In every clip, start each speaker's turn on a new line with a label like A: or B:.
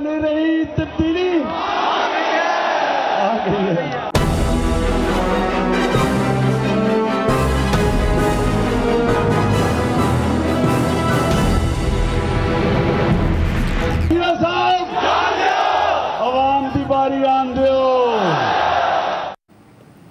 A: ہونے رہی تبدیلی آ گئی ہے.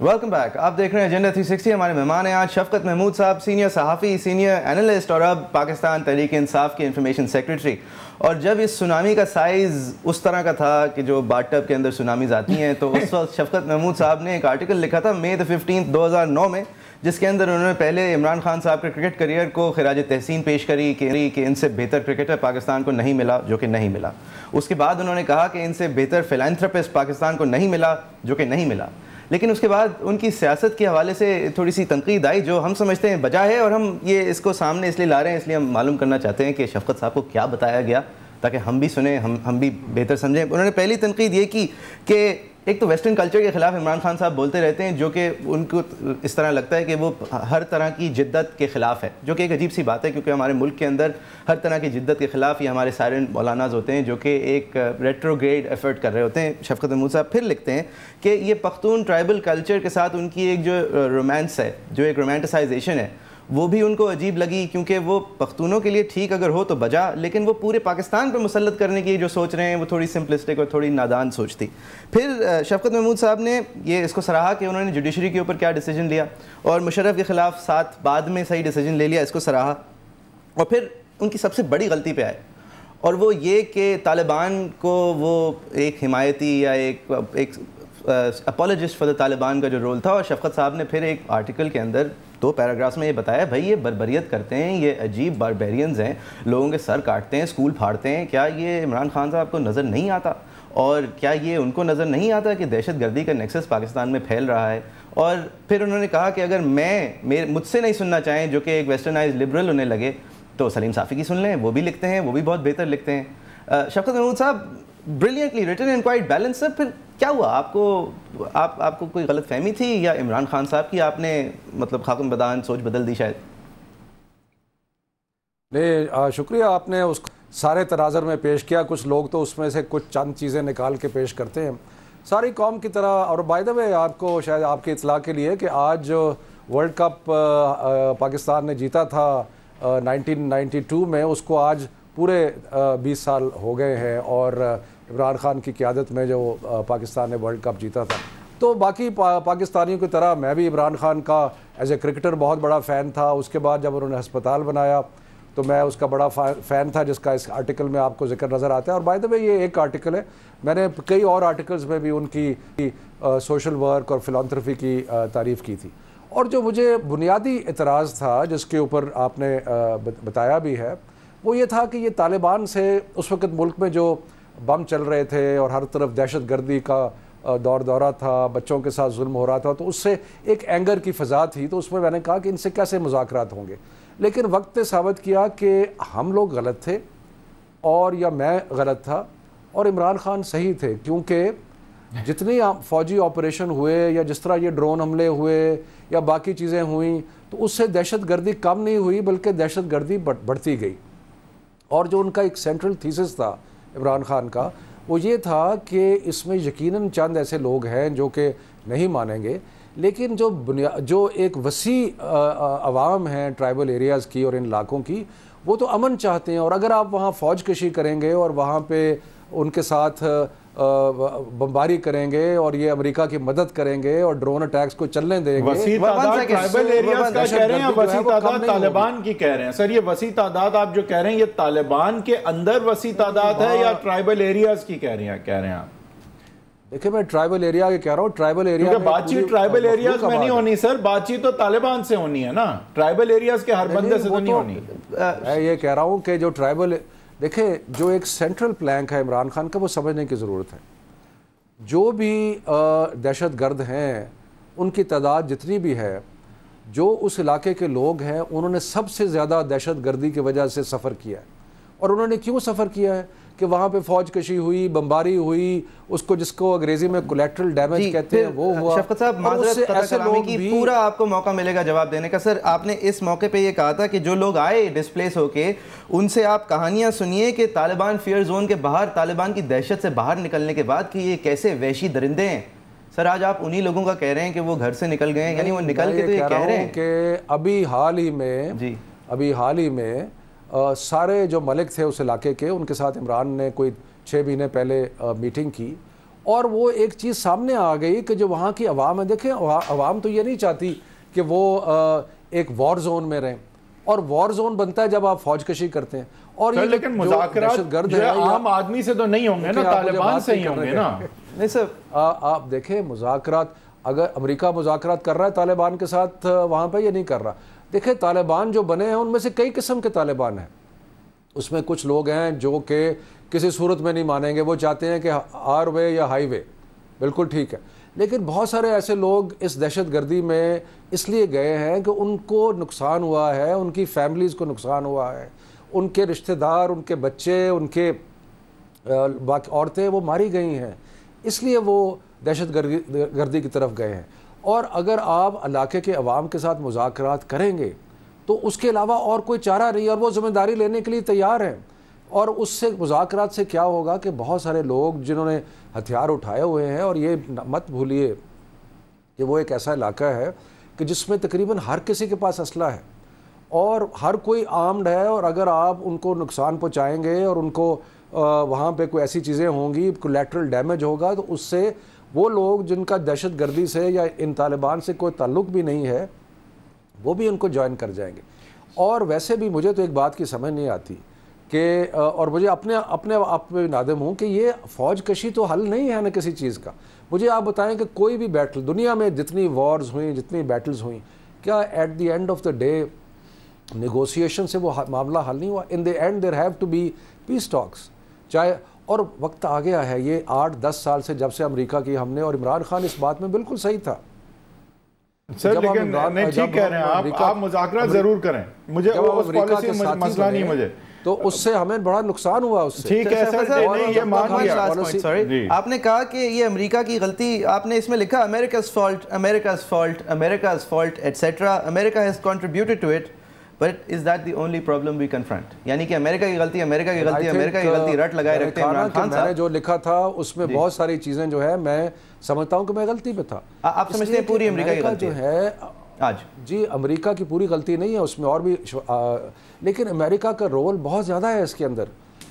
B: Welcome back. آپ دیکھ رہے ہیں ایجنڈا 360. ہمارے مہمان ہیں آج شفقت محمود صاحب, سینئر صحافی, سینئر اینالسٹ اور اب پاکستان تحریک انصاف کے انفارمیشن سیکریٹری. اور جب اس سونامی کا سائز اس طرح کا تھا کہ جو بات ٹب کے اندر سونامیز آتی ہیں, تو اس وقت شفقت محمود صاحب نے ایک آرٹیکل لکھا تھا May 15, 2009 میں, جس کے اندر انہوں نے پہلے عمران خان صاحب کے کرکٹ کریئر کو خراج تحسین پیش کری کہ ان سے بہتر کرکٹر پاکستان کو نہیں ملا, جو کہ نہیں ملا. اس کے بعد انہوں نے کہا کہ ان سے بہتر فلانتھراپسٹ پاکستان کو نہیں ملا, جو کہ نہیں ملا. لیکن اس کے بعد ان کی سیاست کے حوالے سے تھوڑی سی تنقید آئی جو ہم سمجھتے ہیں بجا ہے, اور ہم یہ اس کو سامنے اس لیے لا رہے ہیں, اس لیے ہم معلوم کرنا چاہتے ہیں کہ شفقت صاحب کو کیا بتایا گیا تاکہ ہم بھی سنیں, ہم بھی بہتر سمجھیں. انہوں نے پہلی تنقید یہ کی کہ ایک تو ویسٹرن کلچر کے خلاف عمران خان صاحب بولتے رہتے ہیں, جو کہ ان کو اس طرح لگتا ہے کہ وہ ہر طرح کی جدت کے خلاف ہے, جو کہ ایک عجیب سی بات ہے, کیونکہ ہمارے ملک کے اندر ہر طرح کی جدت کے خلاف یہ ہمارے سائلنٹ مولاناز ہوتے ہیں جو کہ ایک ریٹروگریڈ ایفرٹ کر رہے ہوتے ہیں. شفقت محمود صاحب پھر لکھتے ہیں کہ یہ پختون ٹرائبل کلچر کے ساتھ ان کی ایک جو رومانس ہے, جو ایک رومانٹسائزیشن ہے, وہ بھی ان کو عجیب لگی, کیونکہ وہ پختونوں کے لیے ٹھیک اگر ہو تو بجا, لیکن وہ پورے پاکستان پہ مسلط کرنے کی جو سوچ رہے ہیں وہ تھوڑی سمپلسٹک اور تھوڑی نادان سوچ تھی. پھر شفقت محمود صاحب نے یہ اس کو سراہا کہ انہوں نے جوڈیشری کے اوپر کیا ڈیسیجن لیا, اور مشرف کے خلاف ساتھ بعد میں صحیح ڈیسیجن لے لیا, اس کو سراہا. اور پھر ان کی سب سے بڑی غلطی پہ آئے, اور وہ یہ کہ طالبان کو وہ ایک حمایتی یا ایک اپولوجسٹ فار دا طالبان کا جو رول تھا, اور شفقت صاحب نے پھر ایک آرٹیکل کے اندر 2 پیراگرافس میں یہ بتایا بھائی یہ بربریت کرتے ہیں, یہ عجیب باربیرینز ہیں, لوگوں کے سر کاٹتے ہیں, اسکول پھاڑتے ہیں. کیا یہ عمران خان صاحب کو نظر نہیں آتا, اور کیا یہ ان کو نظر نہیں آتا کہ دہشت گردی کا نیکسس پاکستان میں پھیل رہا ہے؟ اور پھر انہوں نے کہا کہ اگر مجھ سے نہیں سننا چاہیں, جو کہ ایک ویسٹرنائز لبرل انہیں لگے, تو سلیم صافی کی سن لیں, وہ بھی لکھتے ہیں, وہ بھی بہت بہتر لکھتے ہیں. شفقت محمود صاحب, brilliantly written and quite balance. پھر کیا ہوا آپ کو کوئی غلط فہمی تھی, یا عمران خان صاحب کی آپ نے مطلب خاکم بدان سوچ بدل دی شاید؟
C: نہیں, شکریہ, آپ نے اس سارے تناظر میں پیش کیا. کچھ لوگ تو اس میں سے کچھ چند چیزیں نکال کے پیش کرتے ہیں ساری قوم کی طرح. اور بائی دا وے آپ کو شاید آپ کی اطلاع کے لیے کہ آج ورلڈ کپ پاکستان نے جیتا تھا 1992 میں, اس کو آج پورے 20 سال ہو گئے ہیں, اور عمران خان کی قیادت میں جو پاکستان نے ورلڈ کپ جیتا تھا. تو باقی پاکستانیوں کی طرح میں بھی عمران خان کا ایز اے کرکٹر بہت بڑا فین تھا. اس کے بعد جب انہوں نے ہسپتال بنایا تو میں اس کا بڑا فین تھا, جس کا اس آرٹیکل میں آپ کو ذکر نظر آتا ہے. اور بائی دا وے یہ ایک آرٹیکل ہے, میں نے کئی اور آرٹیکلز میں بھی ان کی سوشل ورک اور فلانتھرپی کی تعریف کی تھی. اور جو مجھے بنیادی اعتراض تھا, جس کے اوپر آپ نے بتایا بھی ہے, وہ یہ تھا کہ یہ طالبان سے اس وقت ملک میں جو بم چل رہے تھے اور ہر طرف دہشت گردی کا دورہ تھا, بچوں کے ساتھ ظلم ہو رہا تھا, تو اس سے ایک اینگر کی فضا تھی. تو اس میں نے کہا کہ ان سے کیسے مذاکرات ہوں گے, لیکن وقت نے ثابت کیا کہ ہم لوگ غلط تھے, اور یا میں غلط تھا, اور عمران خان صحیح تھے. کیونکہ جتنے فوجی آپریشن ہوئے, یا جس طرح یہ ڈرون حملے ہوئے, یا باقی چیزیں ہوئیں, تو اس سے دہشت گردی کم نہیں ہوئی, بلکہ دہشت گردی بڑھتی گئی. اور جو ان کا ایک سینٹرل تھیسس تھا عمران خان کا, وہ یہ تھا کہ اس میں یقیناً چند ایسے لوگ ہیں جو کہ نہیں مانیں گے, لیکن جو ایک وسیع عوام ہیں ٹرائبل ایریاز کی اور ان علاقوں کی, وہ تو امن چاہتے ہیں. اور اگر آپ وہاں فوج کشی کریں گے اور وہاں پہ ان کے ساتھ بمباری کریں گے, اور یہ امریکہ کی مدد کریں گے, اور ڈرون اٹیکس کو چلنے دیں گے.
D: وسیع تعداد ٹرائبل ایریاز کا کہہ رہے ہیں, وسیع تعداد طالبان کی کہہ رہے ہیں. سر یہ وسیع تعداد آپ جو کہہ رہے ہیں, یہ طالبان کے اندر وسیع تعداد ہے یا ٹرائبل ایریاز کی کہہ رہے ہیں آپ؟
C: دیکھیں, میں ٹرائبل ایریا کے کہہ رہا ہوں. ٹرائبل ایریا
D: کیونکہ بات چیت ٹرائبل ایریاز میں نہیں ہونی سر, بات چیت تو طالبان سے ہونی ہے نا, ٹرائبل ایریاز کے ہر بندے سے تو نہیں ہونی.
C: میں یہ کہہ رہا ہوں کہ جو ٹرائبل, دیکھیں جو ایک سینٹرل پلانک ہے عمران خان کا, وہ سمجھنے کی ضرورت ہے. جو بھی دہشت گرد ہیں, ان کی تعداد جتنی بھی ہے, جو اس علاقے کے لوگ ہیں, انہوں نے سب سے زیادہ دہشت گردی کی وجہ سے سفر کیا ہے. اور انہوں نے کیوں سفر کیا ہے؟ کہ وہاں پہ فوج کشی ہوئی, بمباری ہوئی, اس کو جس کو انگریزی میں کولیٹرل ڈیمیج کہتے ہیں وہ ہوا.
B: شفقت صاحب معذرت قطع کلامی کی, پورا آپ کو موقع ملے گا جواب دینے کا. سر آپ نے اس موقع پہ یہ کہا تھا کہ جو لوگ آئے ڈسپلیس ہو کے, ان سے آپ کہانیاں سنیے کہ طالبان فیئر زون کے باہر, طالبان کی دہشت سے باہر نکلنے کے بعد کہ یہ کیسے وحشی درندے ہیں. سر آج آپ انہی لوگوں کا کہہ رہے ہیں کہ وہ گھر سے نکل گئے ہیں, یعنی وہ نکل کے تو یہ کہہ رہے ہیں
C: کہ ابھی حال ہی میں سارے جو ملک تھے اس علاقے کے, ان کے ساتھ عمران نے کوئی 6 مہینے پہلے میٹنگ کی, اور وہ ایک چیز سامنے آ گئی کہ جو وہاں کی عوام ہے, دیکھیں عوام تو یہ نہیں چاہتی کہ وہ ایک وار زون میں رہیں, اور وار زون بنتا ہے جب آپ فوج کشی کرتے ہیں. اور یہ
D: لیکن مذاکرات عام آدمی سے تو نہیں ہوں گے نا, طالبان سے ہی ہوں گے نا.
B: نہیں سر
C: آپ دیکھیں مذاکرات, اگر امریکہ مذاکرات کر رہا ہے طالبان کے ساتھ وہاں پہ, یہ نہیں کر رہا. دیکھیں طالبان جو بنے ہیں ان میں سے کئی قسم کے طالبان ہیں. اس میں کچھ لوگ ہیں جو کہ کسی صورت میں نہیں مانیں گے, وہ چاہتے ہیں کہ آر وے یا ہائی وے, بالکل ٹھیک ہے. لیکن بہت سارے ایسے لوگ اس دہشت گردی میں اس لیے گئے ہیں کہ ان کو نقصان ہوا ہے, ان کی فیملیز کو نقصان ہوا ہے, ان کے رشتہ دار, ان کے بچے, ان کے باقی عورتیں وہ ماری گئی ہیں, اس لیے وہ دہشت گردی کی طرف گئے ہیں. اور اگر آپ علاقے کے عوام کے ساتھ مذاکرات کریں گے تو اس کے علاوہ اور کوئی چارہ نہیں, اور وہ ذمہ داری لینے کے لیے تیار ہیں. اور اس سے مذاکرات سے کیا ہوگا کہ بہت سارے لوگ جنہوں نے ہتھیار اٹھائے ہوئے ہیں, اور یہ مت بھولیے کہ وہ ایک ایسا علاقہ ہے کہ جس میں تقریباً ہر کسی کے پاس اسلحہ ہے اور ہر کوئی آرمڈ ہے, اور اگر آپ ان کو نقصان پہنچائیں گے اور ان کو وہاں پہ کوئی ایسی چیزیں ہوں گی, کولیٹرل ڈیمیج ہوگا, تو اس سے وہ لوگ جن کا دہشت گردی سے یا ان طالبان سے کوئی تعلق بھی نہیں ہے وہ بھی ان کو جوائن کر جائیں گے. اور ویسے بھی مجھے تو ایک بات کی سمجھ نہیں آتی کہ, اور مجھے اپنے آپ پہ نادم ہوں کہ یہ فوج کشی تو حل نہیں ہے نا کسی چیز کا. مجھے آپ بتائیں کہ کوئی بھی بیٹل دنیا میں جتنی وارز ہوئیں, جتنی بیٹلز ہوئیں, کیا at the end of the day negotiation سے وہ معاملہ حل نہیں ہوا؟ In the end there have to be peace talks. چاہے, اور وقت آ گیا ہے, یہ 8-10 سال سے جب سے امریکہ کی ہم نے, اور عمران خان اس بات میں بالکل صحیح تھا.
D: سر لیکن نہیں ٹھیک کہہ رہے ہیں آپ مذاکرات ضرور کریں, مجھے اس پالیسی میں مسئلہ نہیں, مجھے تو
C: اس سے ہمیں بڑا نقصان ہوا. اس سے
D: ٹھیک ہے سر, یہ مان لیا.
B: آپ نے کہا کہ یہ امریکہ کی غلطی, آپ نے اس میں لکھا America's fault, America's fault, America's fault, etc. America has contributed to it, but is that the only problem we confront? یعنی کہ امریکہ کی غلطی, امریکہ کی غلطی, امریکہ کی غلطی رٹ لگائے رکھتے ہیں عمران خان صاحب.
C: میں نے جو لکھا تھا اس میں بہت ساری چیزیں جو ہے میں سمجھتا ہوں کہ میں غلطی پہ تھا.
B: آپ سمجھتے ہیں پوری امریکہ کی غلطی
C: ہے آج؟ جی امریکہ کی پوری غلطی نہیں ہے, اس میں اور بھی, لیکن امریکہ کا رول بہت زیادہ ہے اس کے اندر.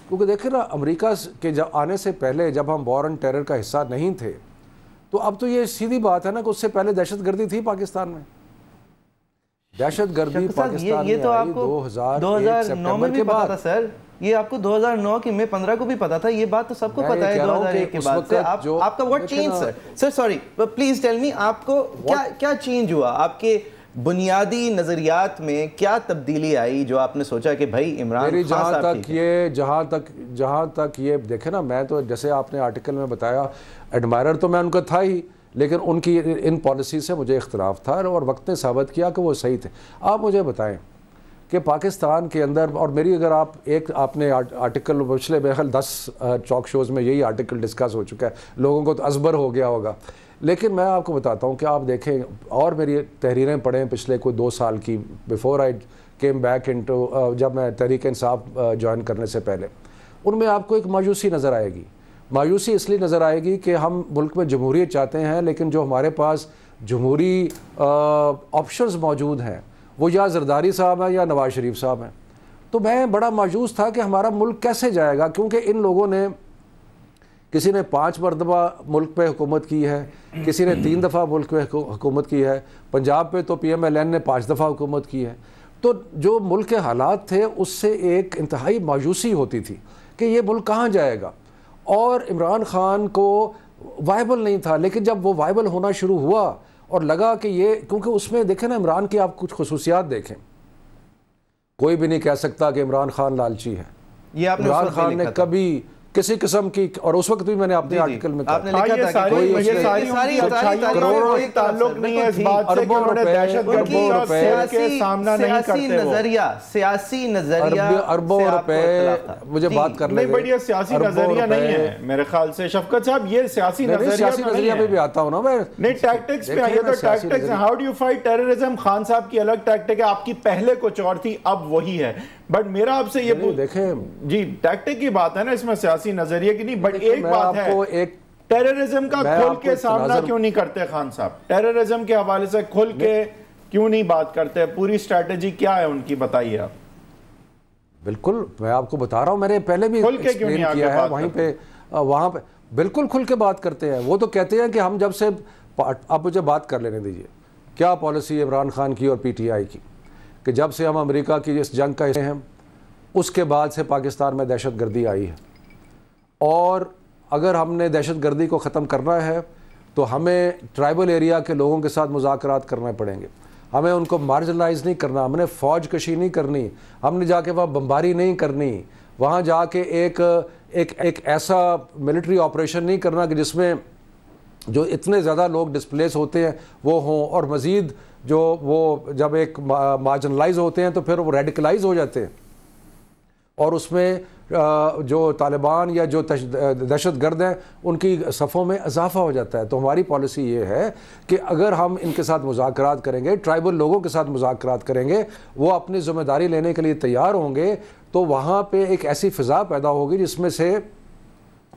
C: کیونکہ دیکھیں نا, امریکہ کے آنے سے پہلے جب ہم وار آن ٹیرر کا حصہ نہیں تھے, تو اب تو یہ سیدھی بات ہے نا کہ اس سے پہلے دہشت گردی تھی پاکستان میں. دہشت گردی پاکستان میں آئی 2009
B: میں بھی پتا تھا سر, یہ آپ کو 2009 کی مئی 15 کو بھی پتا تھا, یہ بات تو سب کو پتا ہے 2001 کے بعد سے. آپ کا what change sir sorry please tell me, آپ کو کیا چینج ہوا, آپ کے بنیادی نظریات میں کیا تبدیلی آئی جو آپ نے سوچا کہ بھائی عمران خان صاحب
C: جہاں تک یہ دیکھیں نا, میں تو جیسے آپ نے آرٹیکل میں بتایا ایڈمائرر تو میں ان کا تھا ہی, لیکن ان کی ان پالیسی سے مجھے اختلاف تھا, اور وقت نے ثابت کیا کہ وہ صحیح تھے. آپ مجھے بتائیں کہ پاکستان کے اندر, اور میری اگر آپ نے آرٹیکل پچھلے بہرحال 10 ٹاک شوز میں یہی آرٹیکل ڈسکس ہو چکا ہے, لوگوں کو تو ازبر ہو گیا ہوگا, لیکن میں آپ کو بتاتا ہوں کہ آپ دیکھیں اور میری تحریریں پڑھیں پچھلے کوئی 2 سال کی, before I came back into, جب میں تحریک انصاف جوائن کرنے سے پہلے, ان میں آپ کو ایک مایوسی نظر آئے گی. مایوسی اس لیے نظر آئے گی کہ ہم ملک میں جمہوریت چاہتے ہیں, لیکن جو ہمارے پاس جمہوری آپشنز موجود ہیں وہ یا زرداری صاحب ہیں یا نواز شریف صاحب ہیں. تو میں بڑا مایوس تھا کہ ہمارا ملک کیسے جائے گا, کیونکہ ان لوگوں نے, کسی نے 5 مرتبہ ملک پہ حکومت کی ہے, کسی نے 3 دفعہ ملک پہ حکومت کی ہے, پنجاب پہ تو PMLN نے 5 دفعہ حکومت کی ہے. تو جو ملک کے حالات تھے اس سے ایک انتہائی مایوسی ہوتی تھی کہ یہ ملک کہاں جائے گا, اور عمران خان کو وائبل نہیں تھا. لیکن جب وہ وائبل ہونا شروع ہوا اور لگا کہ یہ, کیونکہ اس میں دیکھیں نا عمران کی آپ کچھ خصوصیات دیکھیں, کوئی بھی نہیں کہہ سکتا کہ عمران خان لالچی ہے.
B: یہ آپ نے
C: عمران خان نے کسی قسم کی, اور اس وقت بھی میں نے اپنے آرٹیکل میں
B: آپ نے لکھا تھا کہ
D: کوئی تعلق نہیں ہے اس بات سے کہ انہوں نے دہشت گردی کا سیل کے سامنا نہیں کرتے وہ
B: سیاسی نظریہ
C: اربوں روپے مجھے بات کرنے
D: نہیں, بٹ یہ سیاسی نظریہ نہیں ہے میرے خیال سے شفقت صاحب, یہ سیاسی
C: نظریہ پہ بھی آتا ہوں نا میں,
D: نہیں ٹیکٹکس پہ آئیے. تو tactics, how do you fight terrorism, Khan صاحب کی الگ ٹیکٹک ہے, آپ کی پہلے کچھ اور تھی اب وہی ہے. بٹ میرا آپ سے یہ
C: دیکھیں
D: جی ٹیکٹک کی بات ہے نا, اس میں سیاسی نظریہ کی نہیں. بٹ ایک بات ہے, ٹیررزم کا کھول کے سامنا کیوں نہیں کرتے خان صاحب؟ ٹیررزم کے حوالے سے کھل کے کیوں نہیں بات کرتے؟ پوری اسٹریٹجی کیا ہے ان کی, بتائیے آپ.
C: بالکل میں آپ کو بتا رہا ہوں, میں نے پہلے بھی ایکسپلین کیا ہے وہیں پہ, وہاں پہ بالکل کھل کے بات کرتے ہیں. وہ تو کہتے ہیں کہ ہم جب سے, آپ مجھے بات کر لینے دیجئے, کیا پالیسی عمران خان کی اور پی ٹی آئی کی, کہ جب سے ہم امریکہ کی اس جنگ کا حصہ ہیں اس کے بعد سے پاکستان میں دہشت گردی آئی ہے, اور اگر ہم نے دہشت گردی کو ختم کرنا ہے تو ہمیں ٹرائبل ایریا کے لوگوں کے ساتھ مذاکرات کرنے پڑیں گے. ہمیں ان کو مارجنلائز نہیں کرنا, ہم نے فوج کشی نہیں کرنی, ہم نے جا کے وہاں بمباری نہیں کرنی, وہاں جا کے ایک ایسا ملٹری آپریشن نہیں کرنا کہ جس میں جو اتنے زیادہ لوگ ڈسپلیس ہوتے ہیں وہ ہوں, اور مزید جو وہ جب ایک مارجنلائز ہوتے ہیں تو پھر وہ ریڈیکلائز ہو جاتے ہیں, اور اس میں جو طالبان یا جو دہشت گرد ہیں ان کی صفوں میں اضافہ ہو جاتا ہے. تو ہماری پالیسی یہ ہے کہ اگر ہم ان کے ساتھ مذاکرات کریں گے, ٹرائبل لوگوں کے ساتھ مذاکرات کریں گے, وہ اپنی ذمہ داری لینے کے لیے تیار ہوں گے, تو وہاں پہ ایک ایسی فضا پیدا ہوگی جس میں سے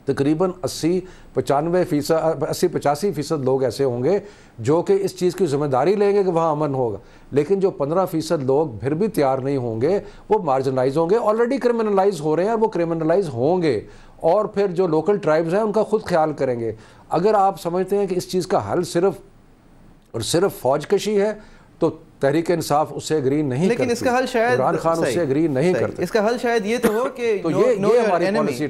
C: تقریباً 80-85% لوگ ایسے ہوں گے جو کہ اس چیز کی ذمہ داری لیں گے کہ وہاں امن ہوگا. لیکن جو 15% لوگ پھر بھی تیار نہیں ہوں گے وہ مارجنلائز ہوں گے, آلریڈی کرمنلائز ہو رہے ہیں اور وہ کرمنلائز ہوں گے, اور پھر جو لوکل ٹرائبز ہیں ان کا خود خیال کریں گے. اگر آپ سمجھتے ہیں کہ اس چیز کا حل صرف فوج کشی ہے تو تحریک انصاف اس سے اگری نہیں کرتی,
B: لیکن اس کا حل شاید
C: عمران خان اس سے اگری نہیں کرتے.
B: اس کا حل شاید یہ تو ہو کہ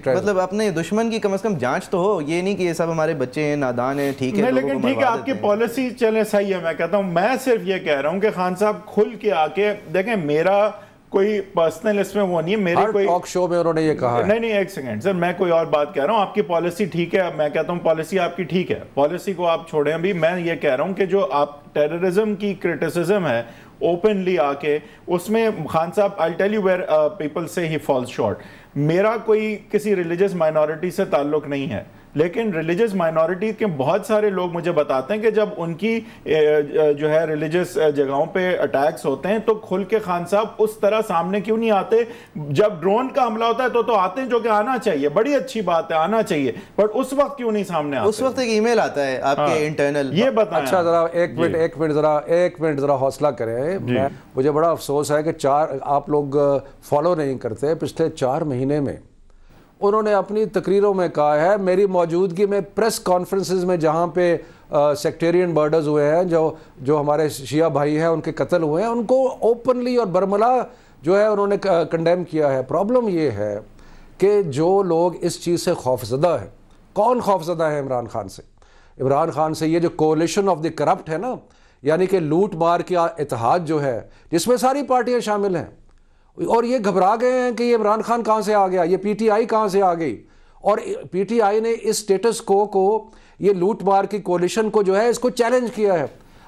B: مطلب اپنے دشمن کی کم از کم جانچ تو ہو, یہ نہیں کہ یہ سب ہمارے بچے ہیں, نادان ہیں, ٹھیک ہے.
D: لیکن ٹھیک ہے آپ کی پالیسی چلے صحیح ہے, میں کہتا ہوں, میں صرف یہ کہہ رہا ہوں کہ خان صاحب کھل کے آ کے دیکھیں, میرا کوئی پرسنل اس میں وہ نہیں ہے, میری کوئی
C: ٹاک شو میں انہوں نے یہ کہا ہے.
D: نہیں ایک سیکنڈ سر, میں کوئی اور بات کہہ رہا ہوں. آپ کی پالیسی ٹھیک ہے, میں کہتا ہوں پالیسی آپ کی ٹھیک ہے, پالیسی کو آپ چھوڑیں ابھی. میں یہ کہہ رہا ہوں کہ جو آپ ٹیررزم کی کرٹیسزم ہے اوپنلی آ کے, اس میں خان صاحب I'll tell you where people say he falls short. میرا کوئی کسی ریلیجس مائنورٹی سے تعلق نہیں ہے, لیکن ریلیجس مائنورٹی کے بہت سارے لوگ مجھے بتاتے ہیں کہ جب ان کی جو ہے ریلیجس جگہوں پہ اٹیکس ہوتے ہیں تو کھل کے خان صاحب اس طرح سامنے کیوں نہیں آتے. جب ڈرون کا حملہ ہوتا ہے تو آتے ہیں, جو کہ آنا چاہیے, بڑی اچھی بات ہے, آنا چاہیے, بٹ اس وقت کیوں نہیں سامنے آتے؟
B: اس وقت ایک ای میل آتا ہے آپ کے انٹرنل.
D: یہ بتائیں.
C: اچھا ذرا ایک منٹ ذرا حوصلہ کریں. مجھے بڑا افسوس ہے کہ آپ لوگ فالو نہیں کرتے. پچھلے 4 مہینے میں انہوں نے اپنی تقریروں میں کہا ہے, میری موجودگی میں پریس کانفرنسز میں جہاں پہ سیکٹیرین برڈرز ہوئے ہیں, جو ہمارے شیعہ بھائی ہیں ان کے قتل ہوئے ہیں, ان کو اوپنلی اور برملا جو ہے انہوں نے کنڈیم کیا ہے. پرابلم یہ ہے کہ جو لوگ اس چیز سے خوفزدہ ہیں, کون خوفزدہ ہے عمران خان سے؟ عمران خان سے یہ جو کولیشن آف دی کرپٹ ہے نا, یعنی کہ لوٹ مار کی اتحاد جو ہے جس میں ساری پارٹیاں شامل ہیں, اور یہ گھبرا گئے ہیں کہ یہ عمران خان کہاں سے آ گیا, یہ پی ٹی آئی کہاں سے آ گئی. اور پی ٹی آئی نے اس سٹیٹس کو یہ لوٹ مار کی کولیشن کو جو ہے اس کو چیلنج کیا ہے.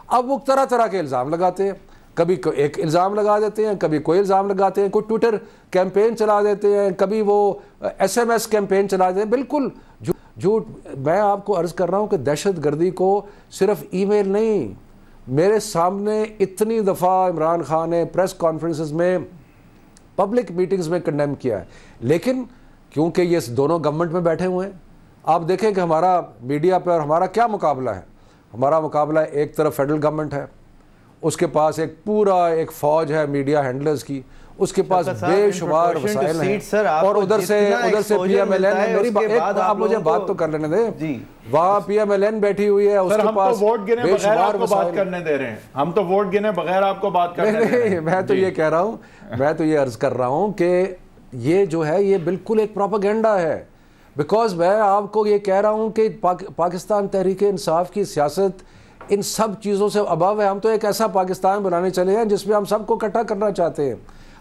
C: اب وہ طرح طرح کے الزام لگاتے ہیں, کبھی ایک الزام لگا دیتے ہیں, کبھی کوئی الزام لگاتے ہیں, کوئی ٹویٹر کیمپین چلا دیتے ہیں, کبھی وہ SMS کیمپین چلا دیتے ہیں. بالکل جھوٹ. میں آپ کو عرض کر رہا ہوں کہ دہشت گردی کو صرف ای میل نہیں, میرے سامنے اتنی دفعہ عمران خان نے پریس کانفرنسز میں, پبلک میٹنگز میں کنڈیم کیا ہے. لیکن کیونکہ یہ دونوں گورنمنٹ میں بیٹھے ہوئے ہیں, آپ دیکھیں کہ ہمارا میڈیا پہ اور ہمارا کیا مقابلہ ہے. ہمارا مقابلہ ایک طرف فیڈرل گورنمنٹ ہے, اس کے پاس ایک فوج ہے میڈیا ہینڈلرز کی, اس کے پاس بے شمار وسائل ہیں, اور ادھر سے پی ایم ایل این. میری آپ مجھے بات تو کر لینے دیں. وہاں پی ایم ایل این بیٹھی ہوئی ہے, اس کے پاس بے شمار وسائل
D: کرنے دے رہے ہیں. ہم تو ووٹ گنے بغیر آپ کو بات کرنے دے رہے ہیں.
C: میں تو یہ کہہ رہا ہوں, میں تو یہ عرض کر رہا ہوں کہ یہ جو ہے یہ بالکل ایک پروپیگنڈا ہے. بیکاز میں آپ کو یہ کہہ رہا ہوں کہ پاکستان تحریک انصاف کی سیاست ان سب چیزوں سے ابو ہے. ہم تو ایک ایسا پاکستان بنانے چلے ہیں جس میں ہم سب کو اکٹھا کرنا چاہتے ہیں.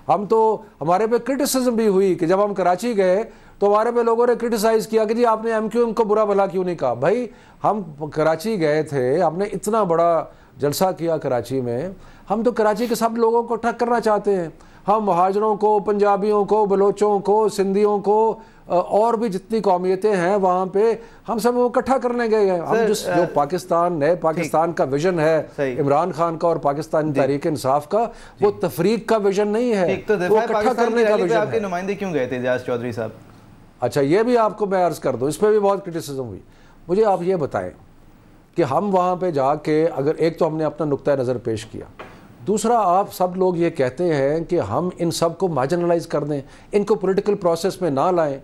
C: ہم تو, ہمارے پہ کرٹیسزم بھی ہوئی کہ جب ہم کراچی گئے تو ہمارے پہ لوگوں نے کرٹیسائز کیا کہ جی آپ نے ایم کیو ایم کو برا بھلا کیوں نہیں کہا. بھائی ہم کراچی گئے تھے, ہم نے اتنا بڑا جلسہ کیا کراچی میں, ہم تو کراچی کے سب لوگوں کو ٹھک کرنا چاہتے ہیں. ہم مہاجروں کو, پنجابیوں کو, بلوچوں کو, سندھیوں کو, اور بھی جتنی قومیتیں ہیں وہاں پہ, ہم سب وہ اکٹھا کرنے گئے ہیں. ہم جو پاکستان, نئے پاکستان کا ویژن ہے عمران خان کا اور پاکستان تحریک انصاف کا, وہ تفریق کا ویژن نہیں ہے, وہ اکٹھا کرنے کا ویژن ہے.
B: آپ کے نمائندے کیوں گئے تھے اجاز چودھری صاحب؟
C: اچھا یہ بھی آپ کو میں عرض کر دوں, اس پہ بھی بہت کرٹیسزم ہوئی. مجھے آپ یہ بتائیں کہ ہم وہاں پہ جا کے, اگر ایک تو ہم نے اپنا نقطہ نظر پیش کیا, دوسرا آپ سب لوگ یہ کہتے ہیں کہ ہم ان سب کو مارجنلائز کر دیں, ان کو پولیٹیکل پروسیس میں نہ لائیں.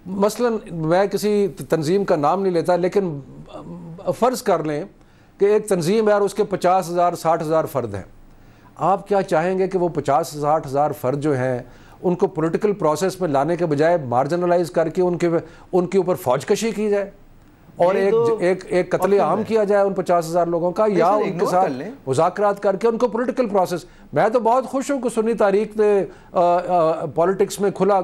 C: مثلا میں کسی تنظیم کا نام نہیں لیتا, لیکن فرض کر لیں کہ ایک تنظیم ہے اور اس کے 50,000 60,000 فرد ہیں. آپ کیا چاہیں گے کہ وہ 50,000 فرد جو ہیں ان کو پولیٹیکل پروسیس میں لانے کے بجائے مارجنلائز کر کے ان کے اوپر فوج کشی کی جائے اور ایک قتل عام کیا جائے ان 50,000 لوگوں کا, یا ان کے ساتھ مذاکرات کر کے ان کو پولیٹیکل پروسیس. میں تو بہت خوش ہوں کہ سنی تاریخ نے پولیٹکس میں کھلا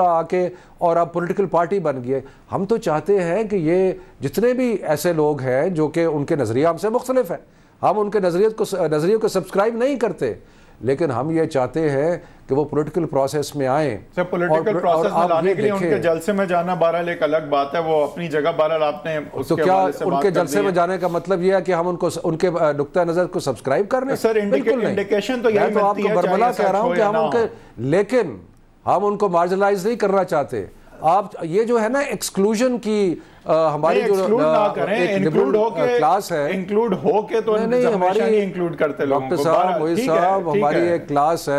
C: آ کے اور اب پولیٹیکل پارٹی بن گئی. ہم تو چاہتے ہیں کہ یہ جتنے بھی ایسے لوگ ہیں جو کہ ان کے نظریہ ہم سے مختلف ہیں, ہم ان کے نظریے کو سبسکرائب نہیں کرتے, لیکن ہم یہ چاہتے ہیں کہ وہ پولیٹیکل پروسیس میں آئیں.
D: پولیٹیکل پروسیس میں لانے کے لیے ان کے جلسے میں جانا بہرحال ایک الگ بات ہے, وہ اپنی جگہ بہرحال آپ نے اس
C: تو کیا ان کے جلسے میں جانے کا مطلب یہ ہے کہ ہم ان کے نقطہ نظر کو سبسکرائب کر رہے ہیں؟
D: سر انڈیکیشن تو یہی ملتی ہے.
C: میں تو آپ کو بربلا کہہ رہا ہوں کہ ہم ان کے, لیکن ہم ان کو مارجنلائز نہیں کرنا چاہتے. آپ یہ جو ہے نا ایکسکلوژن کی ہماری جو لبرل کلاس ہے,
D: انکلوڈ ہو کے تو ہماری انکلوڈ کرتے لوگوں کو.
C: ڈاکٹر صاحب, موئی صاحب, ہماری ایک کلاس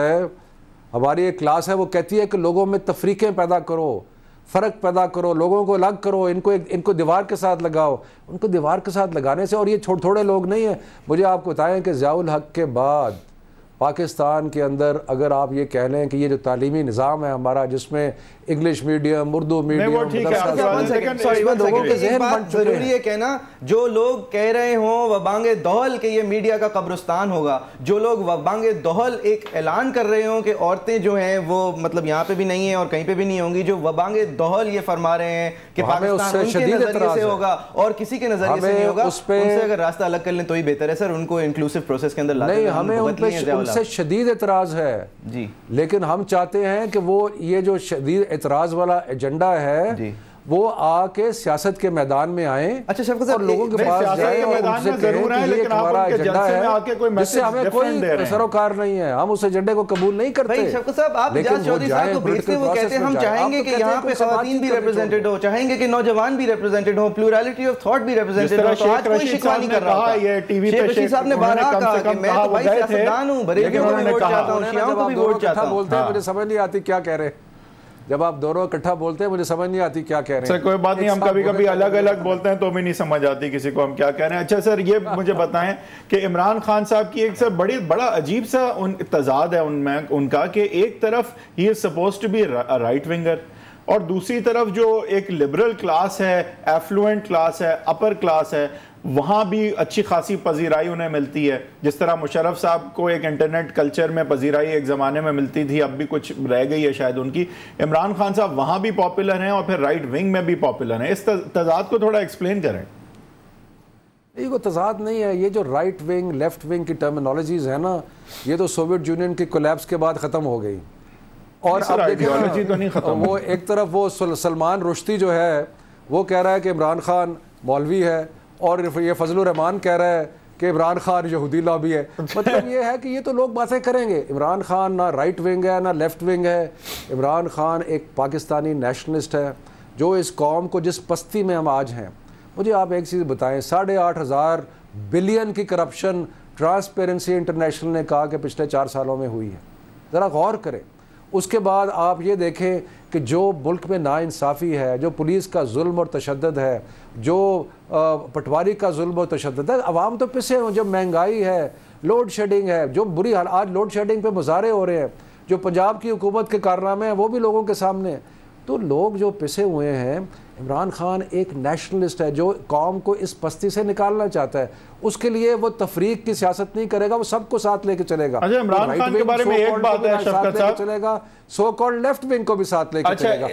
C: ہے, وہ کہتی ہے کہ لوگوں میں تفریقیں پیدا کرو, فرق پیدا کرو, لوگوں کو الگ کرو, ان کو دیوار کے ساتھ لگاؤ. ان کو دیوار کے ساتھ لگانے سے, اور یہ تھوڑے لوگ نہیں ہیں. مجھے آپ کو بتائیں کہ ضیاء الحق کے بعد پاکستان کے اندر اگر آپ یہ کہہ لیں کہ یہ جو تعلیمی نظام ہے ہمارا, جس میں انگلش میڈیم, اردو میڈیم,
B: لوگوں کے ذہن بن چکے ہیں. یہ کہنا جو لوگ کہہ رہے ہوں وبانگ دہل کہ یہ میڈیا کا قبرستان ہوگا, جو لوگ وبانگ دہل ایک اعلان کر رہے ہوں کہ عورتیں جو ہیں وہ مطلب یہاں پہ بھی نہیں ہیں اور کہیں پہ بھی نہیں ہوں گی, جو وبانگ دہل یہ فرما رہے ہیں کہ پاکستان ان کے نظریے سے ہوگا اور کسی کے نظریے سے نہیں ہوگا, ان سے اگر راستہ الگ کر لیں تو ہی بہتر ہے. سر ان کو انکلوسیو پروسیس کے اندر لاتے ہیں.
C: ہمیں ان سے شدید اعتراض ہے
B: جی,
C: لیکن ہم چاہتے ہیں کہ وہ یہ جو شدید اعتراض والا ایجنڈا ہے وہ آ کے سیاست کے میدان میں آئیں.
B: اچھا شفقت صاحب,
C: لوگوں کے پاس جائیں اور ان سے کہیں کہ یہ ایک ہمارا ایجنڈا ہے جس سے ہمیں کوئی سروکار نہیں ہے, ہم اس ایجنڈے کو قبول نہیں کرتے.
B: شفقت صاحب, آپ اجاز چودھری صاحب کو بھیجتے وہ کہتے ہیں ہم چاہیں گے کہ یہاں پہ خواتین بھی ریپرزینٹڈ ہو, چاہیں گے کہ نوجوان بھی ریپرزینٹڈ ہو, پلورالٹی آف تھاٹ بھی ریپرزینٹڈ ہو. تو آج کوئی شکوا نہیں کر رہا. شیخ رشید صاحب نے بارہا کہا کہ میں تو بھائی سیاستدان ہوں, بریلویوں کو بھی ووٹ چاہتا ہوں, شیعوں کو بھی ووٹ چاہتا ہوں.
C: بولتے ہیں مجھے سمجھ نہیں آتی کیا کہہ رہے ہیں. جب آپ دونوں اکٹھا بولتے ہیں مجھے سمجھ نہیں آتی کیا کہہ رہے ہیں.
D: سر کوئی بات نہیں, ہم کبھی کبھی الگ الگ بولتے ہیں تو بھی نہیں سمجھ آتی کسی کو ہم کیا کہہ رہے ہیں. اچھا سر یہ مجھے بتائیں کہ عمران خان صاحب کی ایک سر بڑا عجیب سا تضاد ہے ان کا کہ ایک طرف he is supposed to be right winger اور دوسری طرف جو ایک لبرل کلاس ہے, ایفلوئنٹ کلاس ہے, اپر کلاس ہے, وہاں بھی اچھی خاصی پذیرائی انہیں ملتی ہے. جس طرح مشرف صاحب کو ایک انٹرنیٹ کلچر میں پذیرائی ایک زمانے میں ملتی تھی, اب بھی کچھ رہ گئی ہے شاید ان کی. عمران خان صاحب وہاں بھی پاپولر ہیں اور پھر رائٹ ونگ میں بھی پاپولر ہیں. اس تضاد کو تھوڑا ایکسپلین کریں.
C: یہ کوئی تضاد نہیں ہے. یہ جو رائٹ ونگ لیفٹ ونگ کی ٹرمینالوجیز ہیں نا, یہ تو سوویت یونین کی کولیپس کے بعد ختم ہو گئی. اور اب دیکھیں وہ ایک طرف وہ سلمان رشدی جو ہے وہ کہہ رہا ہے کہ عمران خان مولوی ہے, اور یہ فضل الرحمان کہہ رہا ہے کہ عمران خان یہودی لابی ہے. مطلب یہ ہے کہ یہ تو لوگ باتیں کریں گے. عمران خان نہ رائٹ ونگ ہے نہ لیفٹ ونگ ہے. عمران خان ایک پاکستانی نیشنلسٹ ہے جو اس قوم کو جس پستی میں ہم آج ہیں. مجھے آپ ایک چیز بتائیں, 8.5 بلین کی کرپشن ٹرانسپیرنسی انٹرنیشنل نے کہا کہ پچھلے 4 سالوں میں ہوئی ہے. ذرا غور کریں. اس کے بعد آپ یہ دیکھیں کہ جو ملک میں ناانصافی ہے, جو پولیس کا ظلم اور تشدد ہے, جو پٹواری کا ظلم اور تشدد ہے, عوام تو پسے ہوں. جو مہنگائی ہے, لوڈ شیڈنگ ہے, جو بری حال, آج لوڈ شیڈنگ پہ مظاہرے ہو رہے ہیں, جو پنجاب کی حکومت کے کارنامے ہیں وہ بھی لوگوں کے سامنے ہیں. تو لوگ جو پسے ہوئے ہیں, عمران خان ایک نیشنلسٹ ہے جو قوم کو اس پستی سے نکالنا چاہتا ہے. اس کے لیے وہ تفریق کی سیاست نہیں کرے گا, وہ سب کو ساتھ لے کے چلے گا.
D: اچھا عمران خان کے بارے میں ایک بات ہے شفقت صاحب,
C: چلے گا سو کالڈ لیفٹ ونگ کو بھی ساتھ لے کے چلے گا.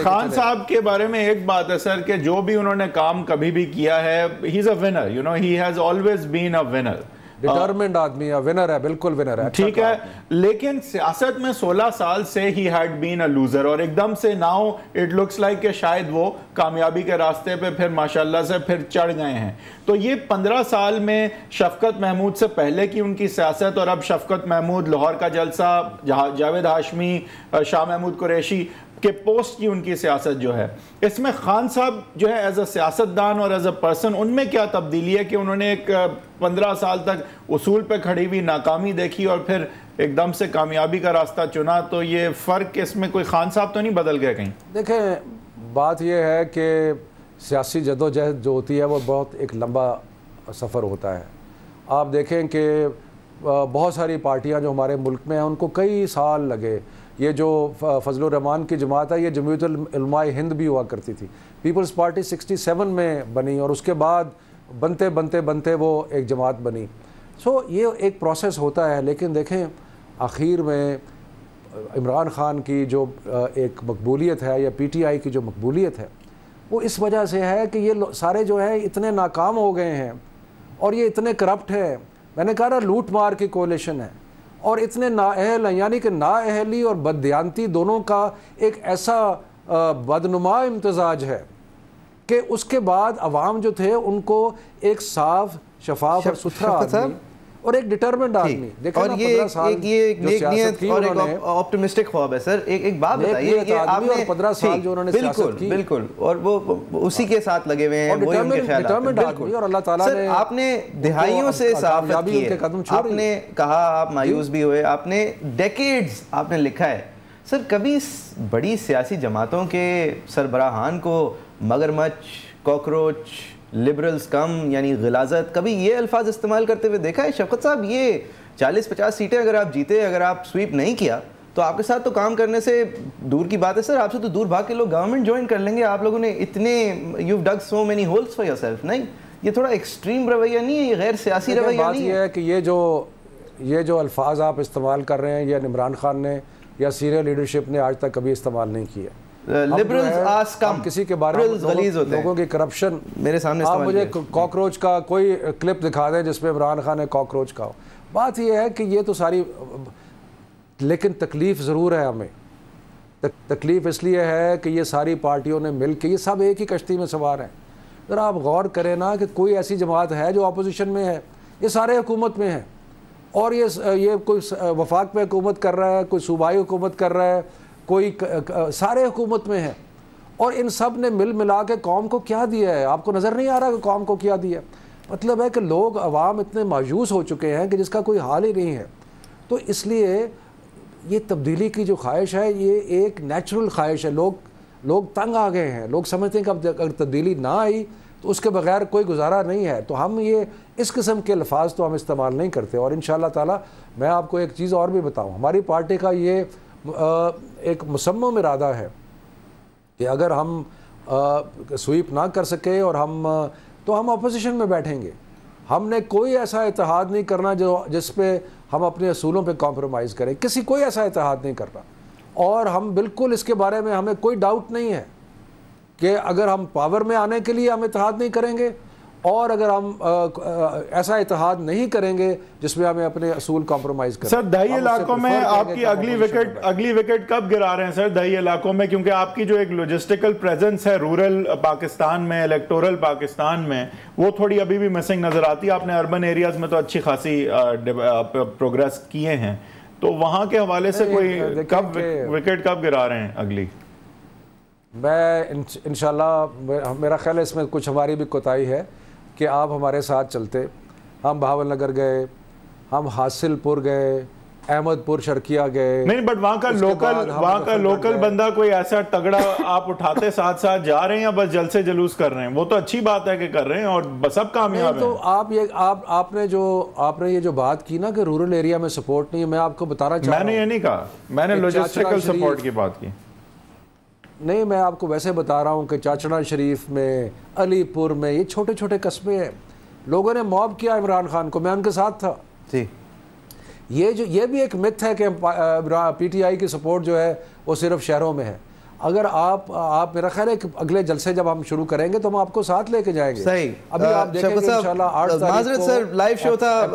D: خان صاحب کے بارے میں ایک بات ہے سر کہ جو بھی انہوں نے کام کبھی بھی کیا ہے, he is a winner, you know he has always been a winner,
C: determined آدمی ہے, ونر ہے, بالکل ونر ہے.
D: ٹھیک ہے, لیکن سیاست میں 16 سال سے he had been a loser, اور ایک دم سے ناؤ اٹ لکس لائک کہ شاید وہ کامیابی کے راستے پہ پھر ماشاءاللہ سے پھر چڑھ گئے ہیں. تو یہ 15 سال میں شفقت محمود سے پہلے کی ان کی سیاست, اور اب شفقت محمود, لاہور کا جلسہ, جاوید ہاشمی, شاہ محمود قریشی کے پوسٹ کی ان کی سیاست جو ہے, اس میں خان صاحب جو ہے ایز اے سیاستدان اور ایز اے پرسن ان میں کیا تبدیلی ہے کہ انہوں نے ایک 15 سال تک اصول پہ کھڑی ہوئی ناکامی دیکھی اور پھر ایک دم سے کامیابی کا راستہ چنا, تو یہ فرق اس میں کوئی خان صاحب تو نہیں بدل گئے کہیں؟
C: دیکھیں بات یہ ہے کہ سیاسی جدوجہد جو ہوتی ہے وہ بہت ایک لمبا سفر ہوتا ہے. آپ دیکھیں کہ بہت ساری پارٹیاں جو ہمارے ملک میں ہیں ان کو کئی سال لگے. یہ جو فضل الرحمان کی جماعت ہے یہ جمعیت العلماء ہند بھی ہوا کرتی تھی, پیپلز پارٹی 67 میں بنی اور اس کے بعد بنتے وہ ایک جماعت بنی. سو یہ ایک پروسیس ہوتا ہے, لیکن دیکھیں آخر میں عمران خان کی جو ایک مقبولیت ہے یا پی ٹی آئی کی جو مقبولیت ہے وہ اس وجہ سے ہے کہ یہ سارے جو ہیں اتنے ناکام ہو گئے ہیں اور یہ اتنے کرپٹ ہے. میں نے کہا لوٹ مار کی کولیشن ہے اور اتنے نااہل ہیں, یعنی کہ نااہلی اور بددیانتی دونوں کا ایک ایسا بدنما امتزاج ہے کہ اس کے بعد عوام جو تھے ان کو ایک صاف شفاف اور ستھرا آدمی اور ایک ڈٹرمنڈ آدمی,
B: اور یہ ایک نیک نیت اور ایک آپٹمسٹک خواب ہے سر. ایک بات بتائیے کہ آپ نے
C: 15 سال جو انہوں نے سیاست کی,
B: بالکل, اور وہ اسی کے ساتھ لگے ہوئے ہیں, وہی ان کے خیالات ہیں.
C: اور اللہ تعالیٰ نے
B: آپ نے دہائیوں سے صحافت کی ہے, آپ نے کہا آپ مایوس بھی ہوئے, آپ نے ڈیکیڈز آپ نے لکھا ہے. سر کبھی بڑی سیاسی جماعتوں کے سربراہان کو مگرمچھ, کاکروچ, لبرلز کم یعنی غلاظت, کبھی یہ الفاظ استعمال کرتے ہوئے دیکھا ہے شفقت صاحب؟ یہ 40-50 سیٹیں اگر آپ جیتے, اگر آپ سویپ نہیں کیا تو آپ کے ساتھ تو کام کرنے سے دور کی بات ہے سر, آپ سے تو دور بھاگ کے لوگ گورنمنٹ جوائن کر لیں گے. آپ لوگوں نے اتنے you dug so many holes for yourself. نہیں, یہ تھوڑا ایکسٹریم رویہ نہیں ہے, یہ غیر سیاسی رویہ نہیں ہے.
C: بات یہ ہے کہ یہ جو الفاظ آپ استعمال کر رہے ہیں یہ عمران خان نے یا سینئر لیڈرشپ نے آج تک کبھی استعمال نہیں کیا.
B: لبرلز آس کم,
C: کسی کے بارے میں لوگوں کی کرپشن
B: میرے سامنے,
C: آپ مجھے کاکروچ کا کوئی کلپ دکھا دیں جس میں عمران خان نے کاکروچ کا ہو. بات یہ ہے کہ یہ تو ساری, لیکن تکلیف ضرور ہے ہمیں. تکلیف اس لیے ہے کہ یہ ساری پارٹیوں نے مل کے, یہ سب ایک ہی کشتی میں سوار ہیں. ذرا آپ غور کریں نا کہ کوئی ایسی جماعت ہے جو اپوزیشن میں ہے, یہ سارے حکومت میں ہیں, اور یہ کوئی وفاق پہ حکومت کر رہا ہے, کوئی صوبائی حکومت کر رہا ہے, کوئی سارے حکومت میں ہیں, اور ان سب نے مل ملا کے قوم کو کیا دیا ہے؟ آپ کو نظر نہیں آ رہا کہ قوم کو کیا دیا؟ مطلب ہے کہ لوگ عوام اتنے مایوس ہو چکے ہیں کہ جس کا کوئی حال ہی نہیں ہے. تو اس لیے یہ تبدیلی کی جو خواہش ہے یہ ایک نیچرل خواہش ہے. لوگ تنگ آ گئے ہیں, لوگ سمجھتے ہیں کہ اگر تبدیلی نہ آئی تو اس کے بغیر کوئی گزارا نہیں ہے. تو ہم یہ اس قسم کے الفاظ تو ہم استعمال نہیں کرتے. اور انشاءاللہ تعالی میں آپ کو ایک چیز اور بھی بتاؤں, ہماری پارٹی کا یہ ایک مصمم ارادہ ہے کہ اگر ہم سویپ نہ کر سکے اور تو ہم اپوزیشن میں بیٹھیں گے. ہم نے کوئی ایسا اتحاد نہیں کرنا جس پہ ہم اپنے اصولوں پہ کمپرومائز کریں, کوئی ایسا اتحاد نہیں کرنا. اور ہم بالکل اس کے بارے میں ہمیں کوئی ڈاؤٹ نہیں ہے کہ اگر ہم پاور میں آنے کے لیے ہم اتحاد نہیں کریں گے, اور اگر ہم ایسا اتحاد نہیں کریں گے جس میں ہمیں اپنے اصول کمپرومائز کریں.
D: سر دیہی علاقوں میں آپ کی اگلی وکٹ کب گرا رہے ہیں سر دیہی علاقوں میں؟ کیونکہ آپ کی جو ایک لوجسٹیکل پریزنس ہے رورل پاکستان میں, الیکٹورل پاکستان میں, وہ تھوڑی ابھی بھی مسنگ نظر آتی ہے. آپ نے اربن ایریاز میں تو اچھی خاصی پروگریس کیے ہیں, تو وہاں کے حوالے سے کوئی وکٹ کب گرا رہے ہیں اگلی؟
C: میں انشاءاللہ, میرا خیال ہے اس میں کچھ ہماری بھی کوتاہی ہے کہ آپ ہمارے ساتھ چلتے. ہم بہاول نگر گئے, ہم حاصل پور گئے, احمد پور شرکیہ گئے.
D: نہیں بٹ وہاں کا لوکل بندہ کوئی ایسا تگڑا آپ اٹھاتے ساتھ ساتھ جا رہے ہیں یا بس جلسے جلوس کر رہے ہیں؟ وہ تو اچھی بات ہے کہ کر رہے ہیں اور سب کامیاب ہیں.
C: تو آپ نے یہ جو بات کی نا کہ رورل ایریا میں سپورٹ نہیں ہے, میں آپ کو بتانا چاہ رہا ہوں.
D: میں نے یہ نہیں کہا, میں نے لوجسٹیکل سپورٹ کی بات کی.
C: نہیں میں آپ کو ویسے بتا رہا ہوں کہ چاچڑا شریف میں, علی پور میں, یہ چھوٹے چھوٹے قصبے ہیں, لوگوں نے موب کیا عمران خان کو, میں ان کے ساتھ تھا.
B: جی
C: یہ بھی ایک متھ ہے کہ پی ٹی آئی کی سپورٹ جو ہے وہ صرف شہروں میں ہے. اگر آپ میرا خیال ہے کہ اگلے جلسے جب ہم شروع کریں گے تو ہم آپ کو ساتھ لے کے جائیں گے.
B: صحیح.
C: ابھی آپ دیکھیں گے انشاءاللہ 8 تاریخ کو
B: معذرت سر لائیو شو تھا,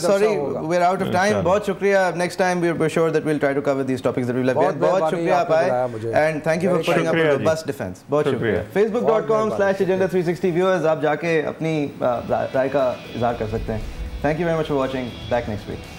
B: sorry we are out of time. بہت شکریہ. Next time we are sure that we will try to cover these topics that we love. بہت شکریہ آپ آئے and thank you for putting up a robust defence. بہت شکریہ. facebook.com/agenda360 viewers آپ جا کے اپنی رائے کا اظہار کر سکتے ہیں. Thank you very much for watching. Back next week.